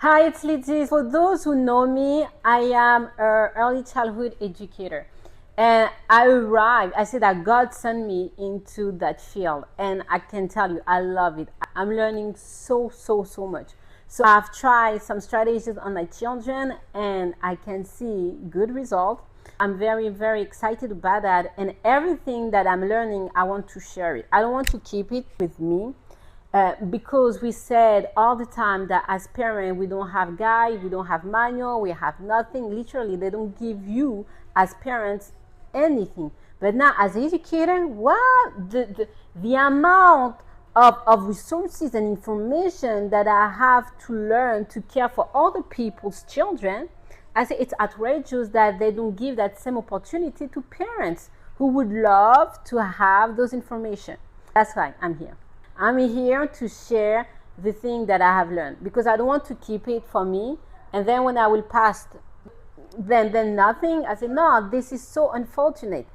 Hi, it's Lizzie. For those who know me, I am an early childhood educator. And I said that God sent me into that field. And I can tell you, I love it. I'm learning so much. So I've tried some strategies on my children and I can see good results. I'm very excited about that. And everything that I'm learning, I want to share it. I don't want to keep it with me. Because we said all the time that as parents we don't have guide, we don't have manual, we have nothing. Literally, they don't give you as parents anything. But now as educator, what the amount of resources and information that I have to learn to care for other people's children, I say it's outrageous that they don't give that same opportunity to parents who would love to have those information. That's why I'm here. I'm here to share the thing that I have learned because I don't want to keep it for me. And then when I will pass, then nothing. I say, no, this is so unfortunate.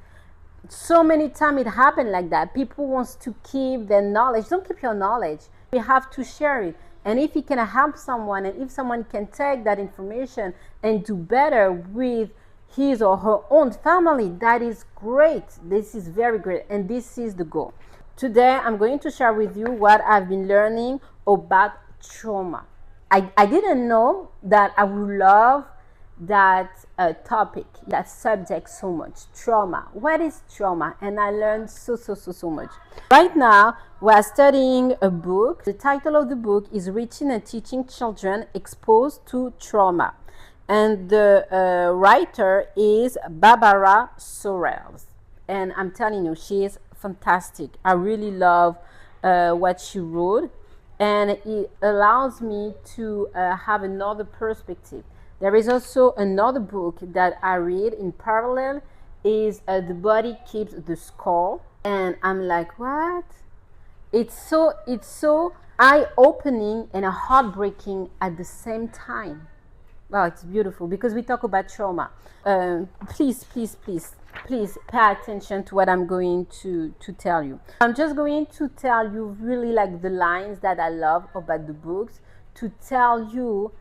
So many times it happened like that. People wants to keep their knowledge. Don't keep your knowledge. We have to share it. And if it can help someone, and if someone can take that information and do better with his or her own family, that is great. This is very great. And this is the goal. Today, I'm going to share with you what I've been learning about trauma. I didn't know that I would love that topic, that subject so much. Trauma. What is trauma? And I learned so much. Right now, we are studying a book. The title of the book is Reaching and Teaching Children Exposed to Trauma. And the writer is Barbara Sorrell. And I'm telling you, she is fantastic. I really love what she wrote, and it allows me to have another perspective. There is also another book that I read in parallel is The Body Keeps the Score, and I'm like, what? It's so eye-opening and heartbreaking at the same time. Wow, it's beautiful because we talk about trauma. Please pay attention to what I'm going to tell you. I'm just going to tell you really like the lines that I love about the books to tell you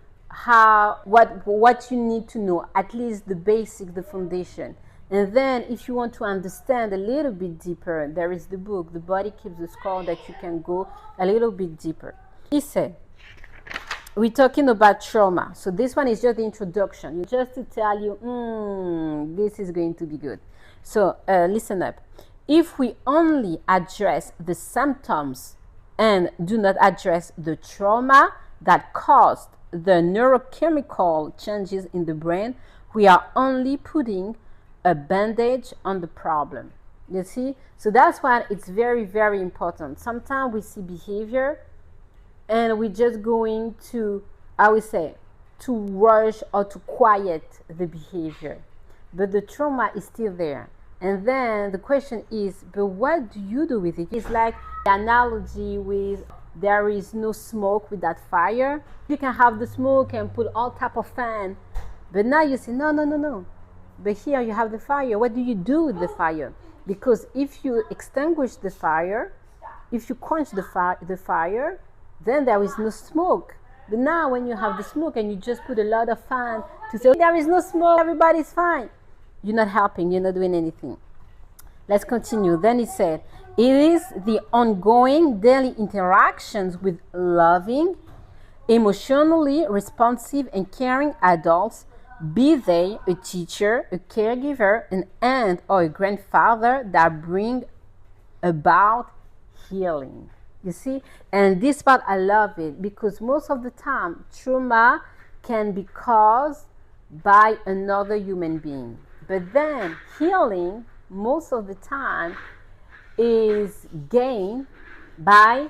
what you need to know, at least the basic, the foundation. And then if you want to understand a little bit deeper, there is the book, The Body Keeps the Score, that you can go a little bit deeper. He said, we're talking about trauma. So this one is just the introduction, just to tell you, this is going to be good. So listen up. If we only address the symptoms and do not address the trauma that caused the neurochemical changes in the brain, we are only putting a bandage on the problem. You see? So that's why it's very important. Sometimes we see behavior and we're just going to, I would say, to rush or to quiet the behavior. But the trauma is still there. And then the question is, but what do you do with it? It's like the analogy with there is no smoke without fire. You can have the smoke and put all type of fan. But now you say, no. But here you have the fire. What do you do with the fire? Because if you extinguish the fire, if you quench the fire, then there is no smoke. But now when you have the smoke and you just put a lot of fan to say, there is no smoke, everybody's fine. You're not helping, you're not doing anything. Let's continue. Then he said, it is the ongoing daily interactions with loving, emotionally responsive and caring adults, be they a teacher, a caregiver, an aunt or a grandfather, that bring about healing. You see? And this part, I love it because most of the time trauma can be caused by another human being. But then healing, most of the time, is gained by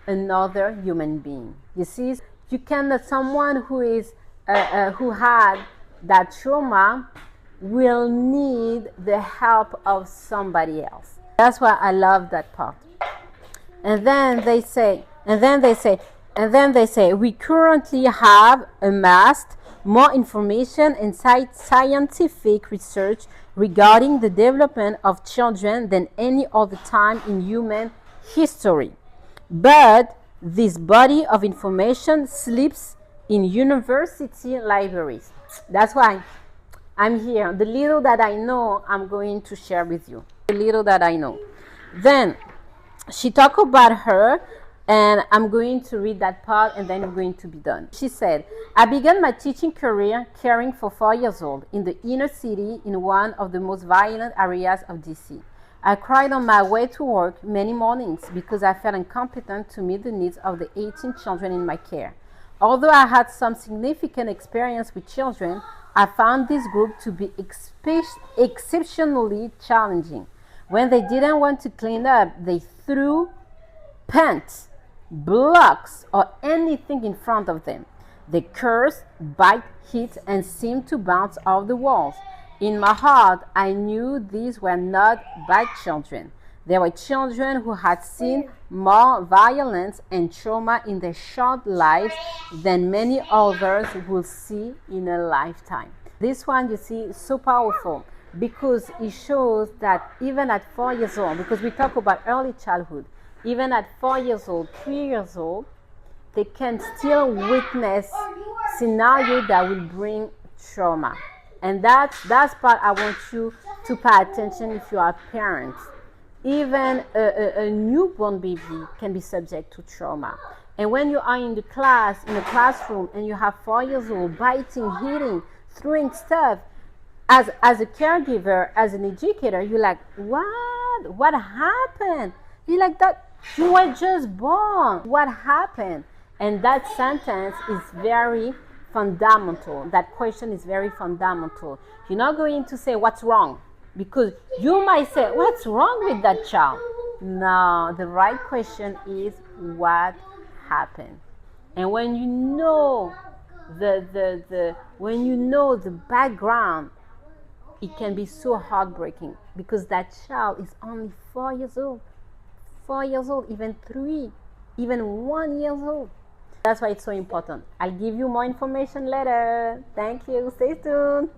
another human being. You see? You cannot, someone who is who had that trauma will need the help of somebody else. That's why I love that part. And then they say, we currently have amassed more information and scientific research regarding the development of children than any other time in human history. But this body of information slips in university libraries. That's why I'm here. The little that I know, I'm going to share with you. The little that I know. Then she talked about her, and I'm going to read that part and then we're going to be done. She said, I began my teaching career caring for 4 years old in the inner city in one of the most violent areas of DC. I cried on my way to work many mornings because I felt incompetent to meet the needs of the 18 children in my care. Although I had some significant experience with children, I found this group to be exceptionally challenging. When they didn't want to clean up, they threw paint, blocks, or anything in front of them. They cursed, bite, hit, and seemed to bounce off the walls. In my heart, I knew these were not bad children. They were children who had seen more violence and trauma in their short lives than many others will see in a lifetime. This one, you see, is so powerful because it shows that even at 4 years old, because we talk about early childhood, even at 4 years old, 3 years old, they can still witness scenarios that will bring trauma. And that's part I want you to pay attention if you are parents. Even a newborn baby can be subject to trauma. And when you are in the classroom, and you have 4 years old biting, hitting, throwing stuff, as a caregiver, as an educator, you're like, what happened? You're like, that you were just born. What happened? And that sentence is very fundamental. That question is very fundamental. You're not going to say what's wrong, because you might say, what's wrong with that child? No, the right question is what happened. And when you know when you know the background, it can be so heartbreaking because that child is only 4 years old. 4 years old, even 3, even 1 year old. That's why it's so important. I'll give you more information later. Thank you. Stay tuned.